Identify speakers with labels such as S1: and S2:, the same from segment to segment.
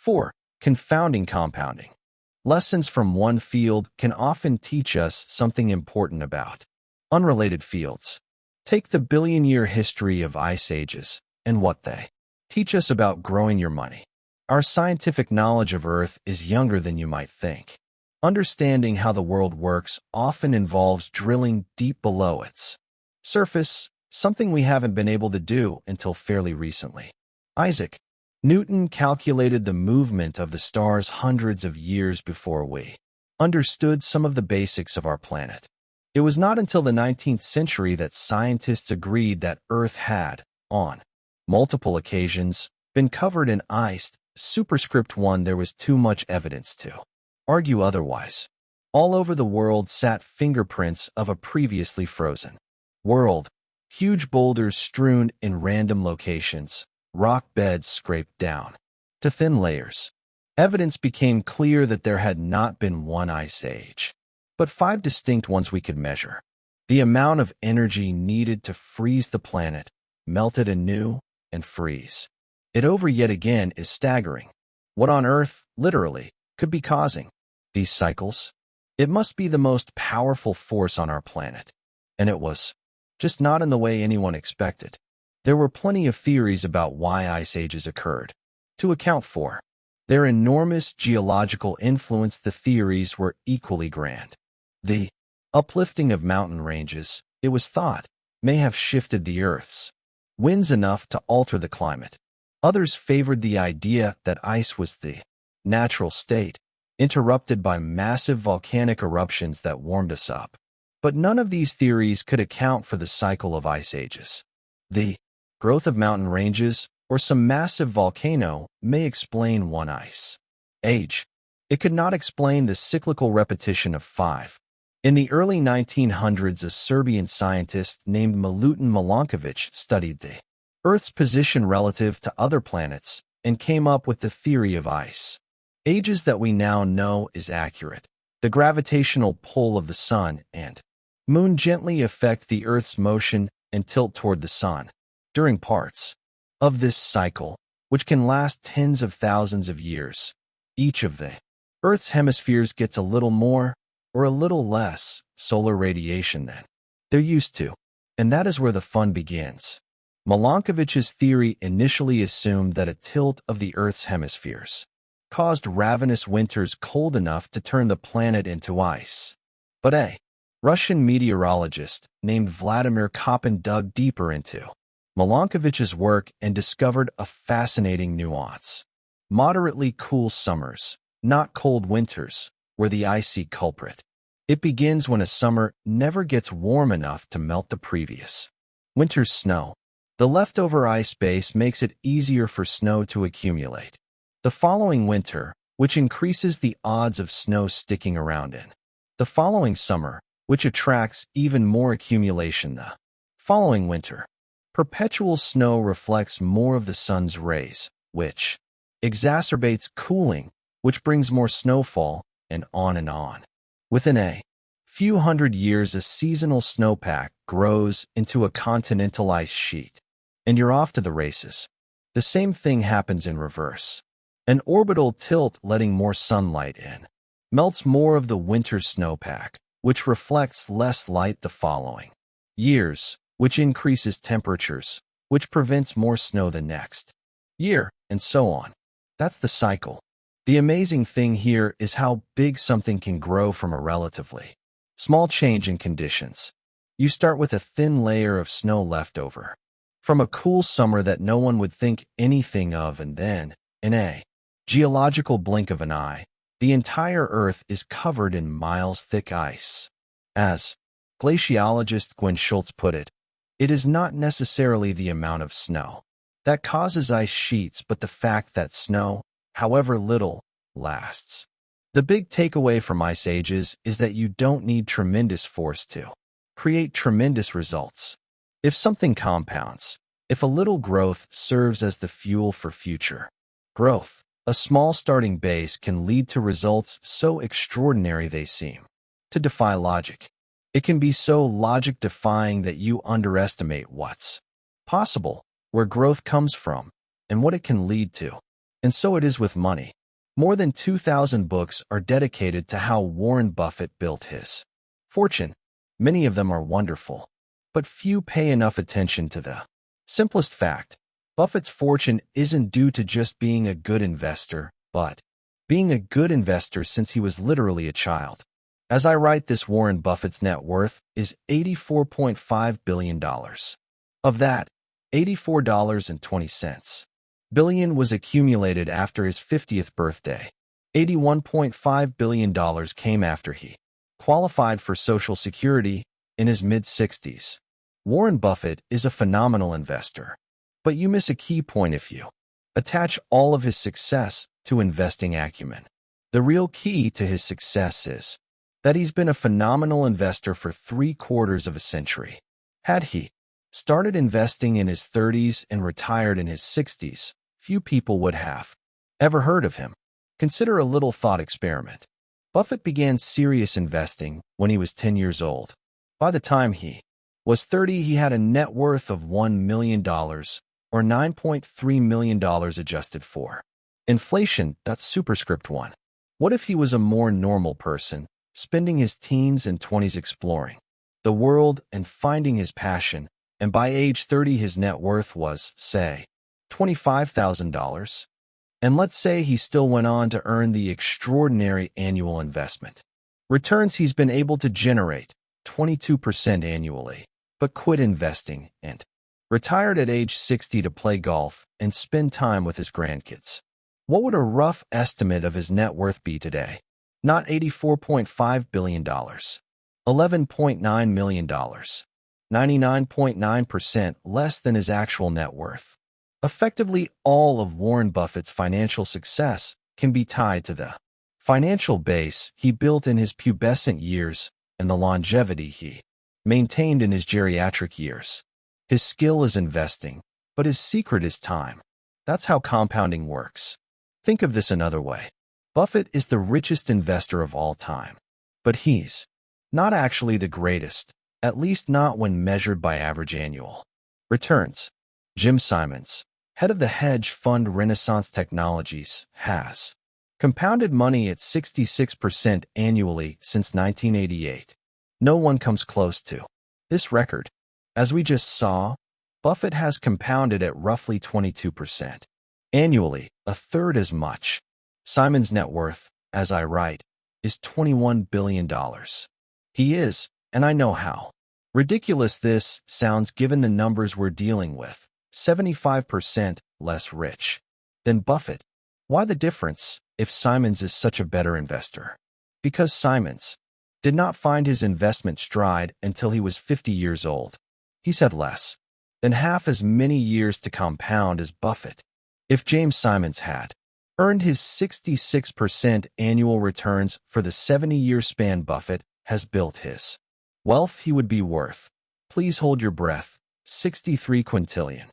S1: 4. Confounding compounding. Lessons from one field can often teach us something important about unrelated fields. Take the billion-year history of ice ages and what they teach us about growing your money. Our scientific knowledge of Earth is younger than you might think. Understanding how the world works often involves drilling deep below its surface, something we haven't been able to do until fairly recently. Isaac Newton calculated the movement of the stars hundreds of years before we understood some of the basics of our planet. It was not until the 19th century that scientists agreed that Earth had, on multiple occasions, been covered in ice. Superscript 1. There was too much evidence to argue otherwise. All over the world sat fingerprints of a previously frozen world. Huge boulders strewn in random locations, rock beds scraped down to thin layers. Evidence became clear that there had not been one ice age, but 5 distinct ones we could measure. The amount of energy needed to freeze the planet, melt it anew, and freeze it over yet again is staggering. What on earth, literally, could be causing these cycles? It must be the most powerful force on our planet. And it was just not in the way anyone expected. There were plenty of theories about why ice ages occurred. To account for their enormous geological influence, the theories were equally grand. The uplifting of mountain ranges, it was thought, may have shifted the Earth's winds enough to alter the climate. Others favored the idea that ice was the natural state, interrupted by massive volcanic eruptions that warmed us up. But none of these theories could account for the cycle of ice ages. The growth of mountain ranges or some massive volcano may explain one ice age. It could not explain the cyclical repetition of 5. In the early 1900s, a Serbian scientist named Milutin Milankovic studied the Earth's position relative to other planets and came up with the theory of ice ages that we now know is accurate. The gravitational pull of the sun and moon gently affect the Earth's motion and tilt toward the sun during parts of this cycle, which can last tens of thousands of years. Each of the Earth's hemispheres gets a little more or a little less solar radiation than they're used to, and that is where the fun begins. Milankovic's theory initially assumed that a tilt of the Earth's hemispheres caused ravenous winters cold enough to turn the planet into ice. But a Russian meteorologist named Vladimir Koppen dug deeper into Milankovic's work and discovered a fascinating nuance. Moderately cool summers, not cold winters, were the icy culprit. It begins when a summer never gets warm enough to melt the previous winter's snow. The leftover ice base makes it easier for snow to accumulate the following winter, which increases the odds of snow sticking around in the following summer, which attracts even more accumulation the following winter. Perpetual snow reflects more of the sun's rays, which exacerbates cooling, which brings more snowfall, and on and on. Within a few hundred years, a seasonal snowpack grows into a continental ice sheet, and you're off to the races. The same thing happens in reverse. An orbital tilt, letting more sunlight in, melts more of the winter snowpack, which reflects less light the following years, which increases temperatures, which prevents more snow the next year, and so on. That's the cycle. The amazing thing here is how big something can grow from a relatively small change in conditions. You start with a thin layer of snow left over from a cool summer that no one would think anything of, and then, in a geological blink of an eye, the entire Earth is covered in miles-thick ice. As glaciologist Gwen Schultz put it, it is not necessarily the amount of snow that causes ice sheets, but the fact that snow, however little, lasts. The big takeaway from ice ages is that you don't need tremendous force to create tremendous results. If something compounds, if a little growth serves as the fuel for future growth, a small starting base can lead to results so extraordinary they seem to defy logic. It can be so logic-defying that you underestimate what's possible, where growth comes from, and what it can lead to. And so it is with money. More than 2,000 books are dedicated to how Warren Buffett built his fortune. Many of them are wonderful, but few pay enough attention to the simplest fact. Buffett's fortune isn't due to just being a good investor, but being a good investor since he was literally a child. As I write this, Warren Buffett's net worth is $84.5 billion. Of that, $84.20 billion was accumulated after his 50th birthday. $81.5 billion came after he qualified for Social Security in his mid-60s. Warren Buffett is a phenomenal investor, but you miss a key point if you attach all of his success to investing acumen. The real key to his success is that he's been a phenomenal investor for 3/4 of a century. Had he started investing in his 30s and retired in his 60s, few people would have ever heard of him. Consider a little thought experiment. Buffett began serious investing when he was 10 years old. By the time he was 30, he had a net worth of $1 million, or $9.3 million adjusted for inflation. That's superscript 1. What if he was a more normal person, spending his teens and 20s exploring the world and finding his passion, and by age 30 his net worth was, say, $25,000? And let's say he still went on to earn the extraordinary annual investment returns he's been able to generate, 22% annually, but quit investing and retired at age 60 to play golf and spend time with his grandkids. What would a rough estimate of his net worth be today? Not $84.5 billion, $11.9 million, 99.9% less than his actual net worth. Effectively, all of Warren Buffett's financial success can be tied to the financial base he built in his pubescent years and the longevity he maintained in his geriatric years. His skill is investing, but his secret is time. That's how compounding works. Think of this another way. Buffett is the richest investor of all time, but he's not actually the greatest, at least not when measured by average annual returns. Jim Simons, head of the hedge fund Renaissance Technologies, has compounded money at 66% annually since 1988. No one comes close to this record. As we just saw, Buffett has compounded at roughly 22% annually, a third as much. Simon's net worth, as I write, is $21 billion. He is, and I know how ridiculous this sounds given the numbers we're dealing with, 75% less rich than Buffett. Why the difference if Simons is such a better investor? Because Simons did not find his investment stride until he was 50 years old. He's had less than half as many years to compound as Buffett. If James Simons had earned his 66% annual returns for the 70-year span Buffett has built his wealth, he would be worth, please hold your breath, 63 quintillion,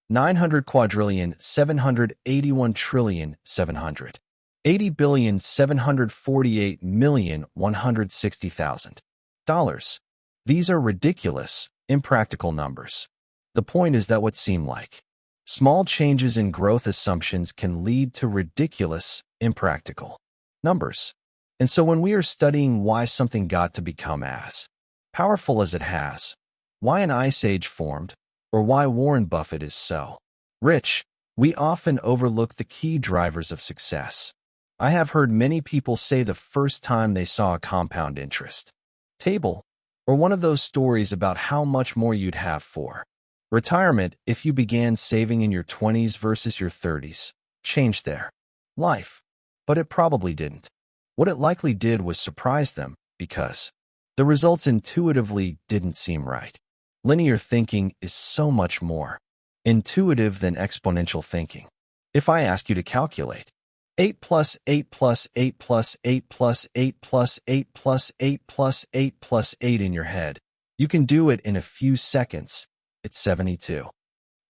S1: 900 quadrillion, 781 trillion, 780 billion, 748 million, 160,000 dollars. These are ridiculous, impractical numbers. The point is that what seem like small changes in growth assumptions can lead to ridiculous, impractical numbers. And so when we are studying why something got to become as powerful as it has, why an ice age formed, or why Warren Buffett is so rich, we often overlook the key drivers of success. I have heard many people say the first time they saw a compound interest table, or one of those stories about how much more you'd have for retirement if you began saving in your 20s versus your 30s, changed their life. But it probably didn't. What it likely did was surprise them, because the results intuitively didn't seem right. Linear thinking is so much more intuitive than exponential thinking. If I ask you to calculate 8 plus 8 plus 8 plus 8 plus 8 plus 8 plus 8 plus 8 plus 8 in your head, you can do it in a few seconds. It's 72.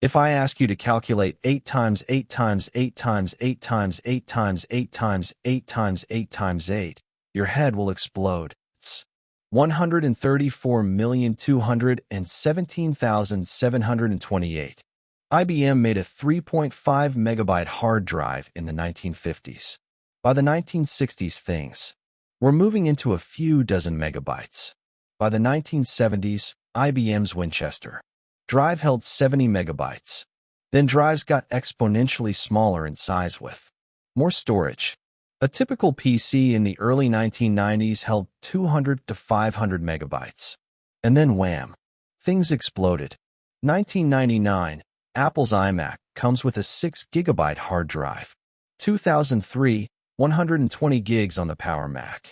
S1: If I ask you to calculate 8 times 8 times 8 times 8 times 8 times 8 times 8 times 8 times 8, your head will explode. It's 134,217,728. IBM made a 3.5 megabyte hard drive in the 1950s. By the 1960s, things were moving into a few dozen megabytes. By the 1970s, IBM's Winchester drive held 70 megabytes. Then drives got exponentially smaller in size with more storage. A typical PC in the early 1990s held 200 to 500 megabytes. And then wham! Things exploded. 1999, Apple's iMac comes with a 6 gigabyte hard drive. 2003, 120 gigs on the Power Mac.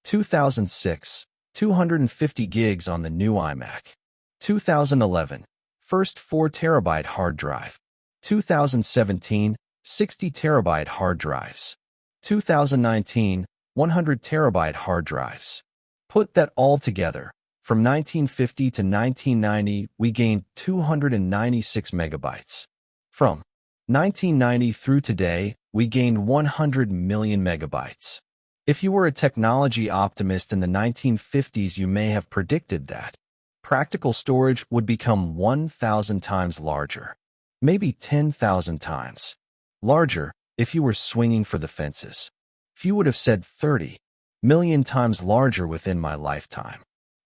S1: 2006, 250 gigs on the new iMac. 2011, first 4 terabyte hard drive. 2017, 60 terabyte hard drives. 2019, 100 terabyte hard drives. Put that all together. From 1950 to 1990, we gained 296 megabytes. From 1990 through today, we gained 100 million megabytes. If you were a technology optimist in the 1950s, you may have predicted that practical storage would become 1,000 times larger, maybe 10,000 times larger if you were swinging for the fences. Few would have said 30 million times larger within my lifetime.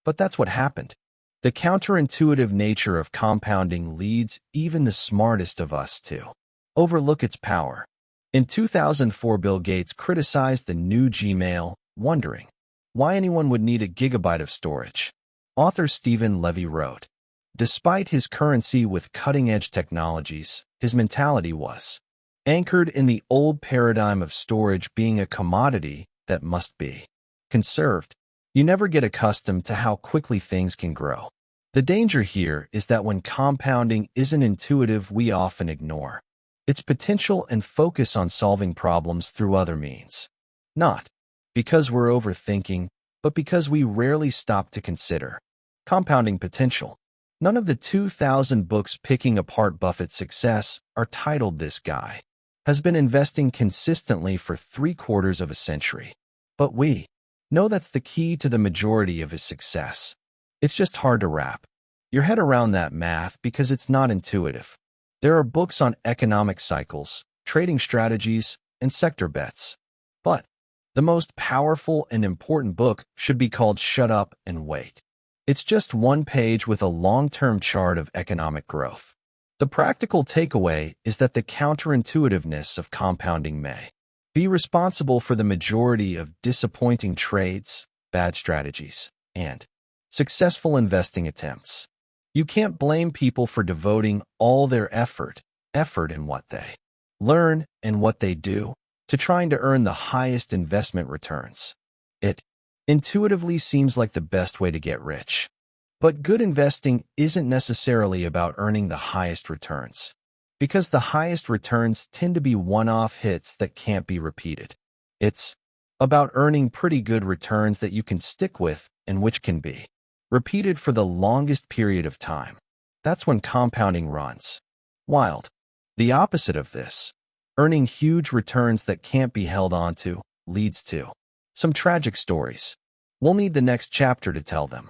S1: But that's what happened. The counterintuitive nature of compounding leads even the smartest of us to overlook its power. In 2004, Bill Gates criticized the new Gmail, wondering why anyone would need a gigabyte of storage. Author Stephen Levy wrote, "Despite his currency with cutting-edge technologies, his mentality was anchored in the old paradigm of storage being a commodity that must be conserved. You never get accustomed to how quickly things can grow. The danger here is that when compounding isn't intuitive, we often ignore its potential and focus on solving problems through other means. Not because we're overthinking, but because we rarely stop to consider compounding potential. None of the 2,000 books picking apart Buffett's success are titled "This Guy has been investing consistently for 3/4 of a century." But we know that's the key to the majority of his success. It's just hard to wrap your head around that math because it's not intuitive. There are books on economic cycles, trading strategies, and sector bets. But the most powerful and important book should be called "Shut Up and Wait." It's just one page with a long-term chart of economic growth. The practical takeaway is that the counterintuitiveness of compounding may be responsible for the majority of disappointing trades, bad strategies, and successful investing attempts. You can't blame people for devoting all their effort in what they learn and what they do, to trying to earn the highest investment returns. It intuitively seems like the best way to get rich. But good investing isn't necessarily about earning the highest returns, because the highest returns tend to be one-off hits that can't be repeated. It's about earning pretty good returns that you can stick with and which can be repeated for the longest period of time. That's when compounding runs wild. The opposite of this, earning huge returns that can't be held onto, leads to some tragic stories. We'll need the next chapter to tell them.